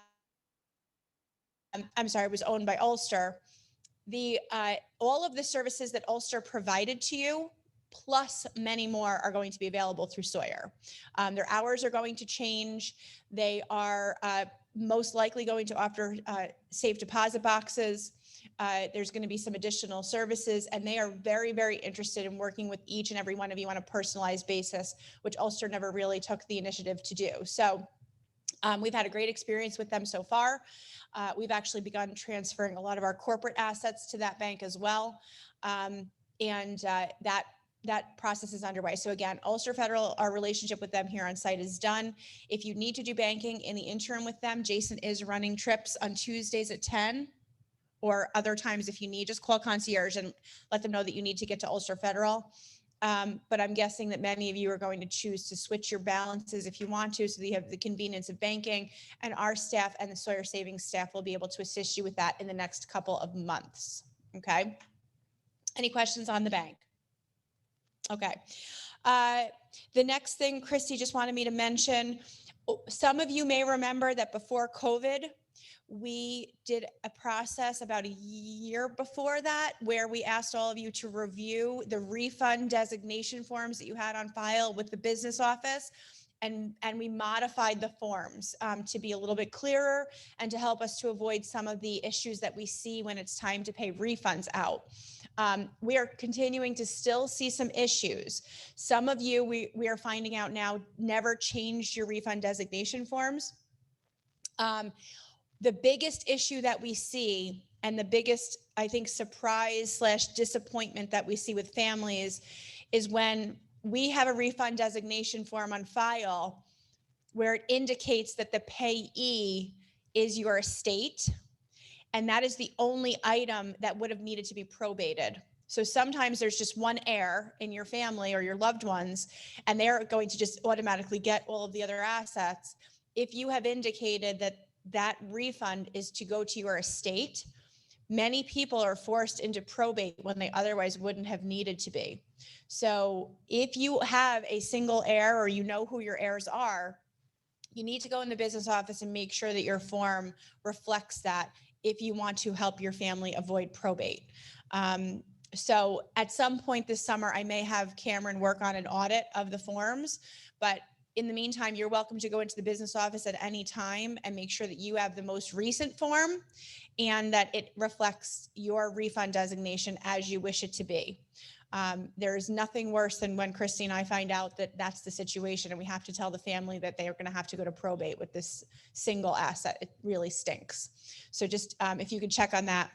sorry, it was owned by Ulster. All of the services that Ulster provided to you, plus many more, are going to be available through Sawyer. Their hours are going to change. They are most likely going to offer safe deposit boxes. There's going to be some additional services, and they are very, very interested in working with each and every one of you on a personalized basis, which Ulster never really took the initiative to do. So we've had a great experience with them so far. We've actually begun transferring a lot of our corporate assets to that bank as well. That process is underway. So again, Ulster Federal, our relationship with them here on site is done. If you need to do banking in the interim with them, Jason is running trips on Tuesdays at 10, or other times if you need, just call concierge and let them know that you need to get to Ulster Federal. But I'm guessing that many of you are going to choose to switch your balances if you want to, so that you have the convenience of banking, and our staff and the Sawyer Savings staff will be able to assist you with that in the next couple of months. Okay. Any questions on the bank? Okay. The next thing Christy just wanted me to mention, some of you may remember that before COVID, we did a process about a year before that where we asked all of you to review the refund designation forms that you had on file with the business office. And we modified the forms to be a little bit clearer and to help us to avoid some of the issues that we see when it's time to pay refunds out. We are continuing to still see some issues. Some of you, we are finding out now, never changed your refund designation forms. The biggest issue that we see, and the biggest, I think, surprise / disappointment that we see with families, is when we have a refund designation form on file where it indicates that the payee is your estate, and that is the only item that would have needed to be probated. So sometimes there's just one heir in your family or your loved ones, and they're going to just automatically get all of the other assets. If you have indicated that that refund is to go to your estate, many people are forced into probate when they otherwise wouldn't have needed to be. So if you have a single heir, or you know who your heirs are, you need to go in the business office and make sure that your form reflects that if you want to help your family avoid probate. So at some point this summer, I may have Cameron work on an audit of the forms, but in the meantime, you're welcome to go into the business office at any time and make sure that you have the most recent form and that it reflects your refund designation as you wish it to be. There's nothing worse than when Christy and I find out that that's the situation and we have to tell the family that they are going to have to go to probate with this single asset. It really stinks. So just if you could check on that.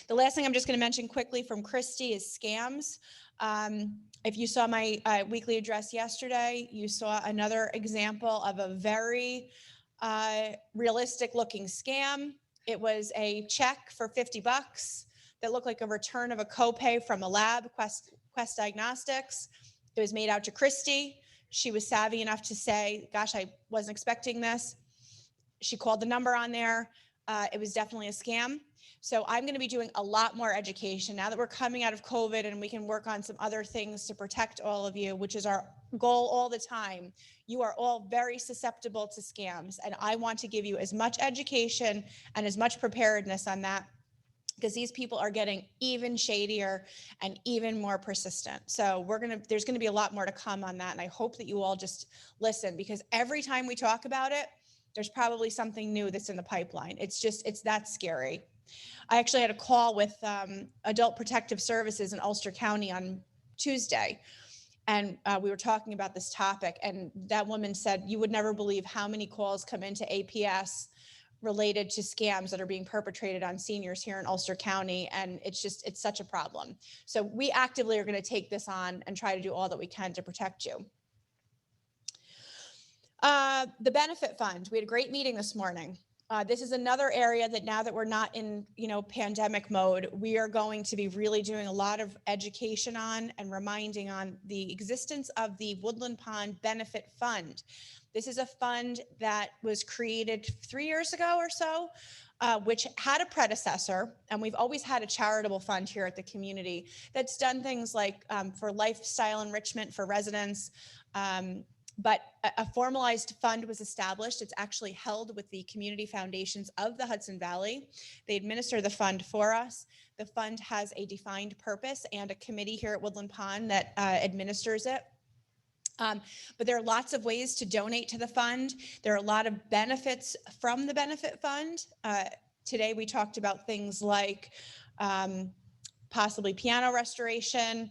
The last thing I'm just going to mention quickly from Christy is scams. If you saw my weekly address yesterday, you saw another example of a very realistic looking scam. It was a check for $50 that looked like a return of a copay from a lab, Quest Diagnostics. It was made out to Christy. She was savvy enough to say, gosh, I wasn't expecting this. She called the number on there. It was definitely a scam. So I'm going to be doing a lot more education now that we're coming out of COVID, and we can work on some other things to protect all of you, which is our goal all the time. You are all very susceptible to scams, and I want to give you as much education and as much preparedness on that, because these people are getting even shadier and even more persistent. So there's going to be a lot more to come on that. And I hope that you all just listen, because every time we talk about it, there's probably something new that's in the pipeline. It's that scary. I actually had a call with Adult Protective Services in Ulster County on Tuesday, and we were talking about this topic. And that woman said, you would never believe how many calls come into APS related to scams that are being perpetrated on seniors here in Ulster County. And it's such a problem. So we actively are going to take this on and try to do all that we can to protect you. The benefit fund, we had a great meeting this morning. This is another area that now that we're not in, pandemic mode, we are going to be really doing a lot of education on and reminding on the existence of the Woodland Pond Benefit Fund. This is a fund that was created 3 years ago or so, which had a predecessor, and we've always had a charitable fund here at the community that's done things like for lifestyle enrichment for residents. But a formalized fund was established. It's actually held with the community foundations of the Hudson Valley. They administer the fund for us. The fund has a defined purpose and a committee here at Woodland Pond that administers it. But there are lots of ways to donate to the fund. There are a lot of benefits from the benefit fund. Today we talked about things like possibly piano restoration.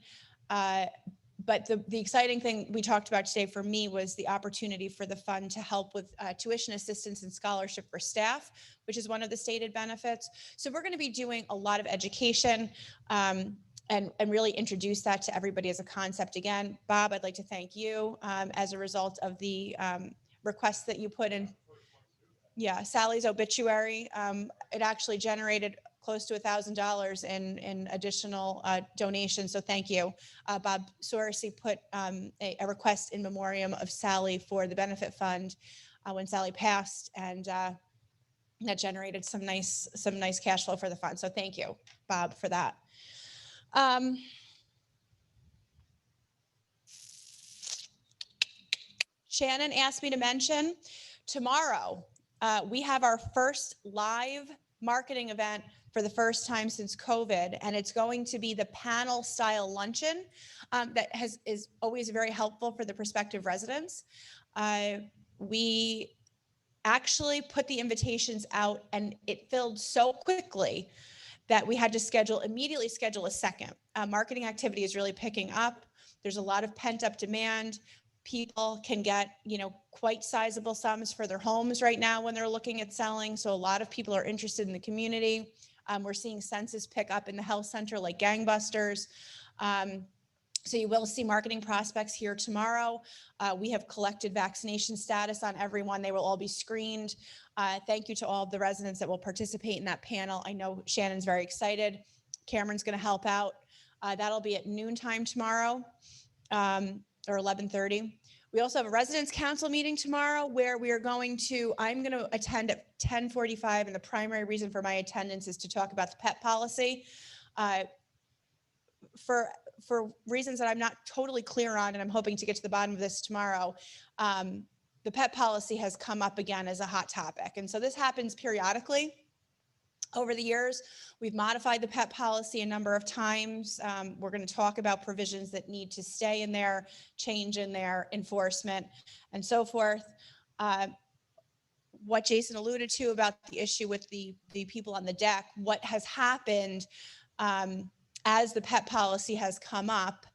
But the exciting thing we talked about today for me was the opportunity for the fund to help with tuition assistance and scholarship for staff, which is one of the stated benefits. So we're going to be doing a lot of education and really introduce that to everybody as a concept. Again, Bob, I'd like to thank you as a result of the requests that you put in. Yeah, Sally's obituary. It actually generated close to $1,000 in additional donations. So thank you. Bob Sorcy put a request in memoriam of Sally for the benefit fund when Sally passed, and that generated some nice cash flow for the fund. So thank you, Bob, for that. Shannon asked me to mention tomorrow, we have our first live marketing event for the first time since COVID, and it's going to be the panel style luncheon that is always very helpful for the prospective residents. We actually put the invitations out and it filled so quickly that we had to immediately schedule a second. Marketing activity is really picking up. There's a lot of pent up demand. People can get, quite sizable sums for their homes right now when they're looking at selling. So a lot of people are interested in the community. We're seeing census pick up in the health center like gangbusters. So you will see marketing prospects here tomorrow. We have collected vaccination status on everyone. They will all be screened. Thank you to all of the residents that will participate in that panel. I know Shannon's very excited. Cameron's going to help out. That'll be at noontime tomorrow, or 11:30. We also have a residents council meeting tomorrow where I'm going to attend at 10:45. And the primary reason for my attendance is to talk about the pet policy. For reasons that I'm not totally clear on, and I'm hoping to get to the bottom of this tomorrow, the pet policy has come up again as a hot topic. And so this happens periodically. Over the years, we've modified the pet policy a number of times. We're going to talk about provisions that need to stay in there, change in there, enforcement, and so forth. What Jason alluded to about the issue with the people on the deck, what has happened as the pet policy has come up,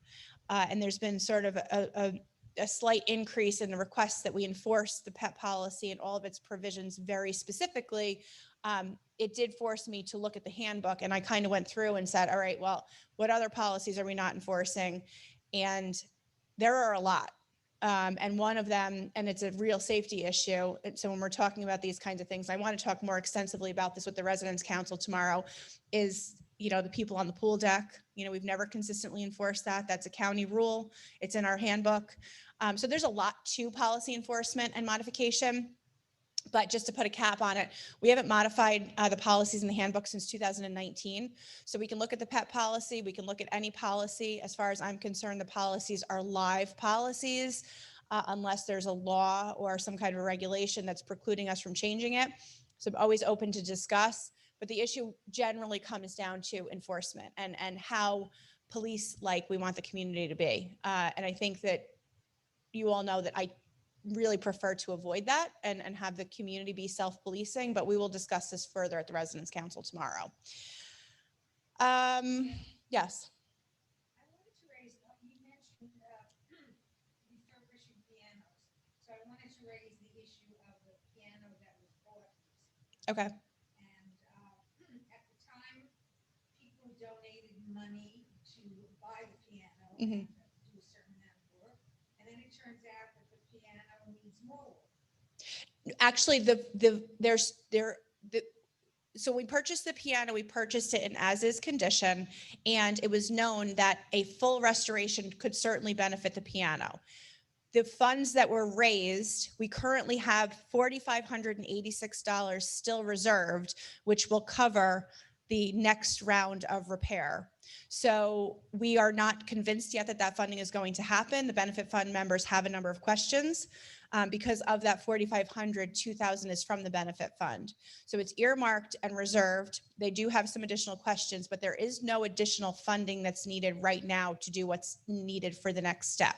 and there's been sort of a slight increase in the requests that we enforce the pet policy and all of its provisions very specifically. It did force me to look at the handbook, and I kind of went through and said, all right, well, what other policies are we not enforcing? And there are a lot. And one of them, and it's a real safety issue. And so when we're talking about these kinds of things, I want to talk more extensively about this with the Residents Council tomorrow, is, the people on the pool deck. We've never consistently enforced that. That's a county rule. It's in our handbook. So there's a lot to policy enforcement and modification. But just to put a cap on it, we haven't modified the policies in the handbook since 2019. So we can look at the pet policy. We can look at any policy. As far as I'm concerned, the policies are live policies unless there's a law or some kind of a regulation that's precluding us from changing it. So I'm always open to discuss. But the issue generally comes down to enforcement and how police-like we want the community to be. And I think that you all know that I really prefer to avoid that and have the community be self-policing, but we will discuss this further at the Residents Council tomorrow. Yes. I wanted to raise, you mentioned refurbishing pianos. So I wanted to raise the issue of the piano that was bought. Okay. And at the time, people donated money to buy the piano Mhm. and do a certain amount of work. And then it turns out that the piano needs more work. Actually, so we purchased the piano, we purchased it in as is condition, and it was known that a full restoration could certainly benefit the piano. The funds that were raised, we currently have $4,586 still reserved, which will cover the next round of repair. So we are not convinced yet that that funding is going to happen. The benefit fund members have a number of questions. Because of that 4,500, 2,000 is from the benefit fund. So it's earmarked and reserved. They do have some additional questions, but there is no additional funding that's needed right now to do what's needed for the next step.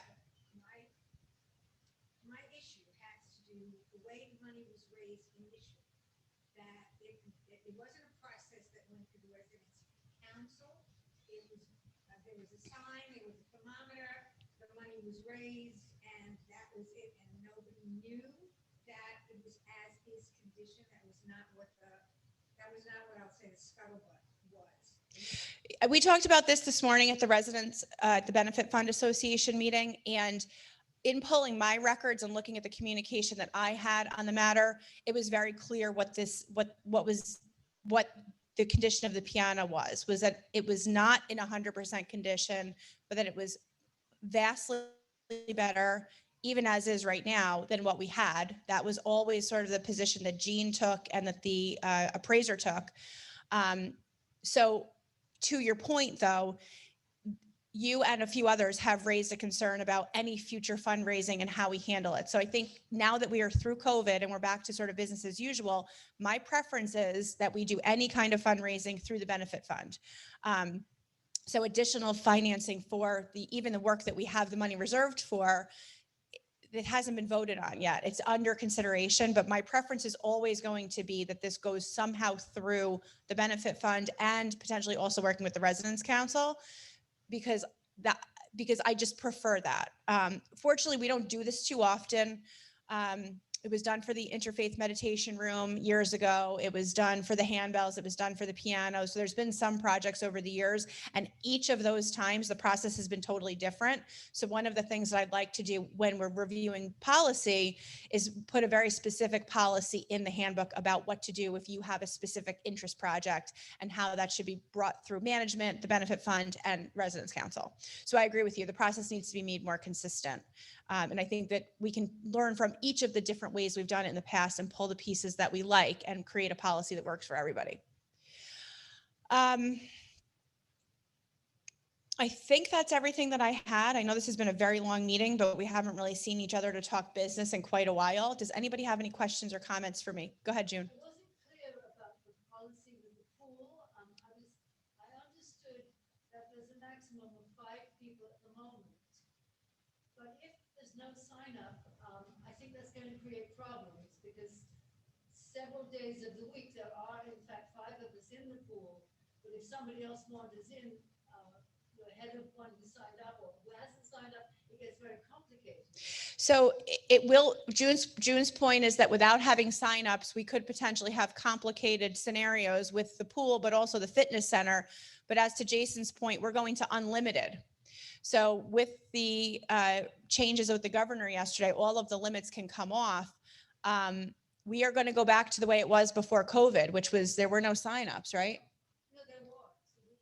My issue has to do with the way the money was raised initially. That it wasn't a process that went through the residence council. It was, there was a sign, there was a thermometer, the money was raised, and that was it. And nobody knew that it was as is condition. That was not what I'll say the scuttlebutt was. We talked about this morning at the residents, at the Benefit Fund Association meeting, and in pulling my records and looking at the communication that I had on the matter, it was very clear what the condition of the piano was that it was not in 100% condition, but that it was vastly better, even as is right now, than what we had. That was always sort of the position that Jean took and that the appraiser took. So to your point, though, you and a few others have raised a concern about any future fundraising and how we handle it. So I think now that we are through COVID and we're back to sort of business as usual, my preference is that we do any kind of fundraising through the benefit fund. So additional financing for even the work that we have the money reserved for, it hasn't been voted on yet. It's under consideration, but my preference is always going to be that this goes somehow through the benefit fund and potentially also working with the residents council, because I just prefer that. Fortunately, we don't do this too often. It was done for the interfaith meditation room years ago. It was done for the handbells. It was done for the piano. So there's been some projects over the years, and each of those times the process has been totally different. So one of the things that I'd like to do when we're reviewing policy is put a very specific policy in the handbook about what to do if you have a specific interest project and how that should be brought through management, the benefit fund, and residents council. So I agree with you. The process needs to be made more consistent. And I think that we can learn from each of the different ways we've done it in the past and pull the pieces that we like and create a policy that works for everybody. I think that's everything that I had. I know this has been a very long meeting, but we haven't really seen each other to talk business in quite a while. Does anybody have any questions or comments for me? Go ahead, June. I wasn't clear about the policy with the pool. I understood that there's a maximum of 5 people at the moment. But if there's no sign up, I think that's going to create problems because several days of the week, there are in fact 5 of us in the pool. But if somebody else wanders in, ahead of one who signed up or who hasn't signed up, it gets very complicated. So it will, June's point is that without having signups, we could potentially have complicated scenarios with the pool, but also the fitness center. But as to Jason's point, we're going to unlimited. So with the changes with the governor yesterday, all of the limits can come off. We are going to go back to the way it was before COVID, which was there were no signups, right? No, there was.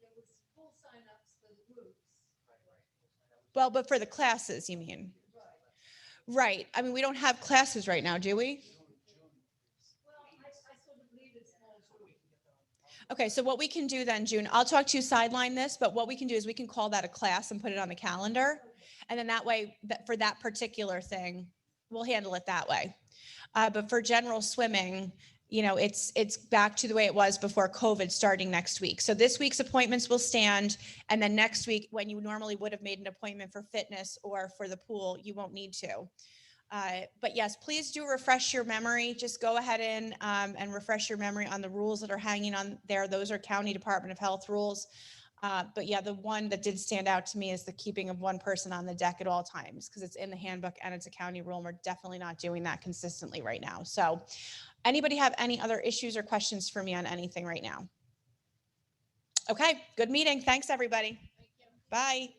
There was full signups for the groups. Well, but for the classes, you mean? Right. I mean, we don't have classes right now, do we? Well, I sort of leave it small group. Okay, so what we can do then, June, I'll talk to you sideline this, but what we can do is we can call that a class and put it on the calendar. And then that way, that for that particular thing, we'll handle it that way. But for general swimming, it's back to the way it was before COVID starting next week. So this week's appointments will stand. And then next week, when you normally would have made an appointment for fitness or for the pool, you won't need to. But yes, please do refresh your memory. Just go ahead and refresh your memory on the rules that are hanging on there. Those are County Department of Health rules. But yeah, the one that did stand out to me is the keeping of one person on the deck at all times, because it's in the handbook and it's a county rule, and we're definitely not doing that consistently right now. So anybody have any other issues or questions for me on anything right now? Okay, good meeting. Thanks, everybody. Bye.